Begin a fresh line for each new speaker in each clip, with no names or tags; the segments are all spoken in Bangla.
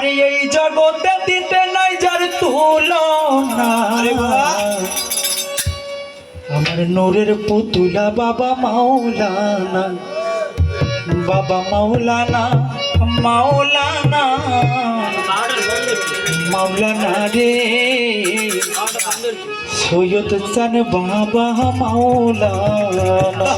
আরে এই জগতে দিতে নাই যার তুলনা আমার নূরের পুতুলা বাবা মাওলানা, বাবা মাওলানা, মাওলানা, মাওলানা রে সৈয়দ চান বাবা মাওলানা।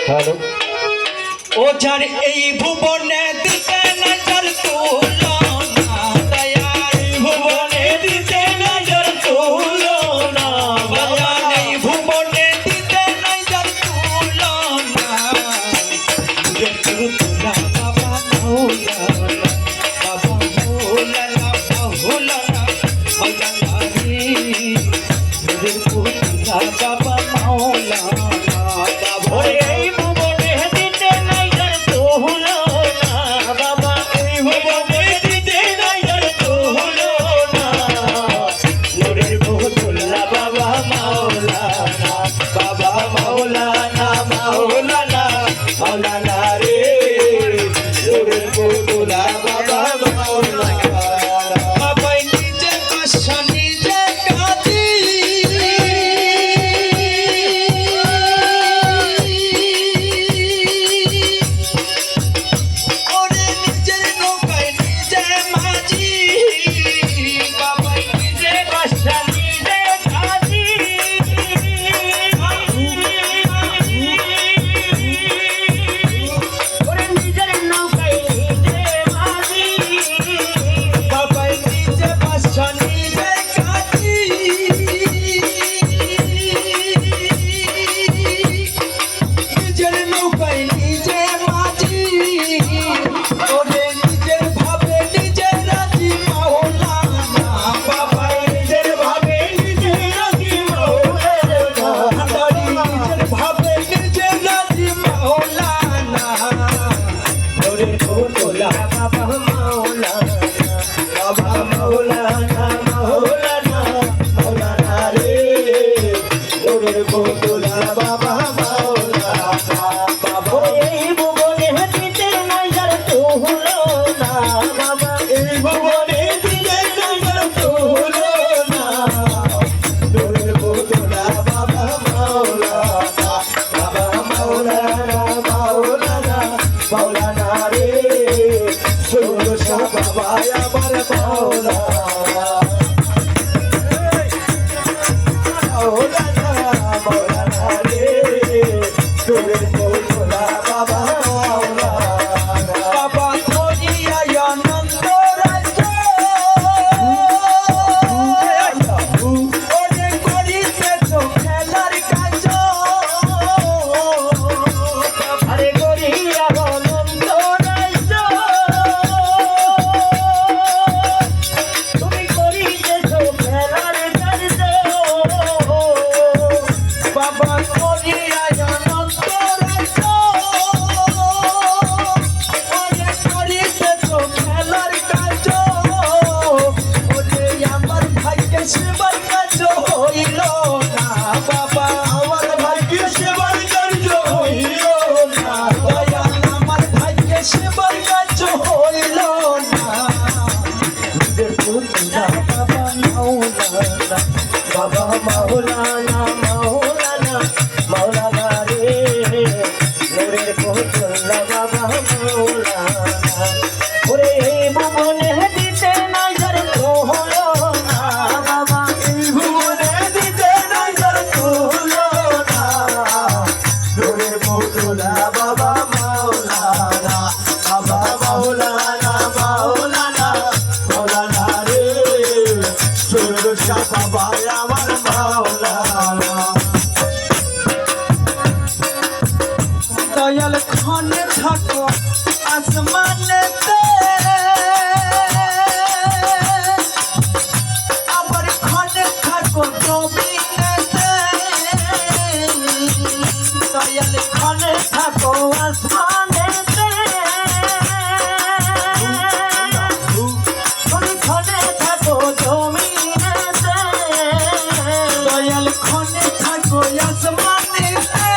হ্যালো ও যার এই ভুবনে দিতে না যার তুলনা, দয়াল ভুবনে দিতে না যার তুলনা, দয়াল এই ভুবনে দিতে না যার তুলনা, তুলা বাবা মাওলানা, বাবা মাওলানা, মাওলানা, মাওলানা রে তুলা বাবা মাওলানা।
বাবা মাওলানা, মাওলানা, মাওলানা রে নূরের পুতুলা বাবা মাওলানা। ওরে এই ভুবনে দিতে না যার তুলনা, বাবা এই ভুবনে দিতে না যার তুলনা, নূরের পুতুলা বাবা মাওলানা, বাবা মাওলানা, মাওলানা, মাওলানা রে সুরক্ষা বাবা আমার মাওলানা।
দয়াল খানে থাকো আসমানেতে, আবার খানে থাকো জমিনেতে, দয়াল খানে থাকো আসমানেতে, তুমি খানে থাকো জমিনেতে, দয়াল খানে থাকো আসমানেতে।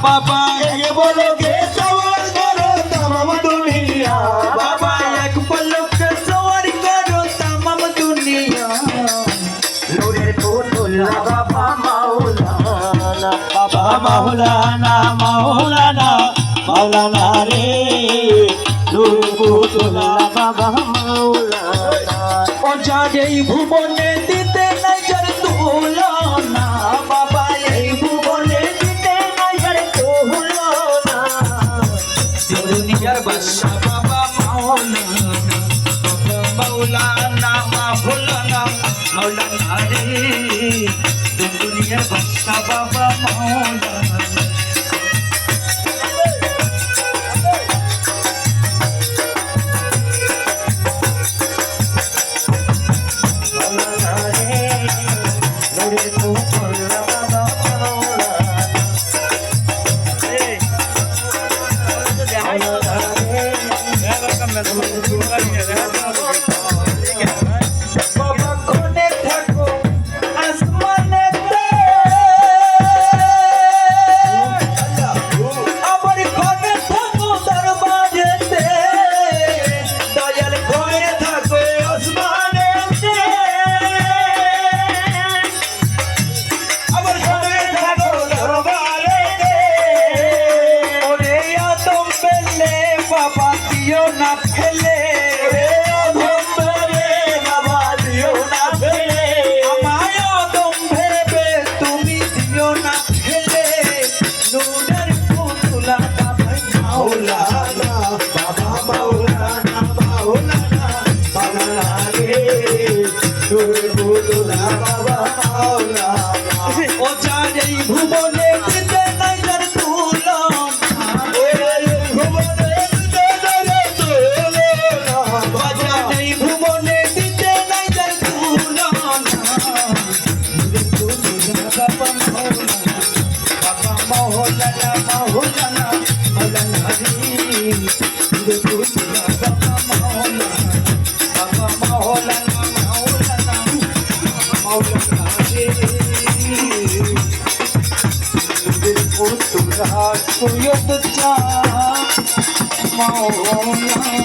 বাবা
এক পলকে সওয়ার করো তামাম দুনিয়া
বাবা এক পলকে সওয়ার করো তামাম দুনিয়া
নূরের পুতুল বাবা মাওলানা
বাবা মাওলানা মাওলানা মাওলানা রে নূরের পুতুল
বাবা মাওলানা
ও যার এই ভুবনে দিতে নাই যার তুলনা বাবা এই ভুবনে দিতে নাই যার
তুলনা
দুনিয়ার বাদশা বাবা মাওলানা বাবা মাওলানা মাওলানা মাওলানা রে দুনিয়ার বাদশা বাবা মাওলানা
নূরের পুতুল বাবা
বাবা কোনে থাকো আসমানেতে আমার কোনে থাকো দরবারেতে দয়াল কোনে থাকো আসমানেতে আমার কোনে থাকো দরবারেতে ওরে আদম বেলে বাবা দিও না ফেলে আমায় আদম ভেবে তুমি দিও না ফেলে নূরের পুতুলা বাবা মাওলানা বাবা মাওলানা মাওলানা মাওলানা রে নূরের পুতুলা বাবা মাওলানা ও যার এই ভুবনে দিতে নাই যার তুলনা বাজার এই ভুবনে দিতে নাই যার তুলনা বাবা মাওলানা মাওলানা মাওলানা রে বাবা মাওলানা বাবা মাওলানা মাওলানা মাওলানা রে পুতুরা সৈয়দ চা মাওলানা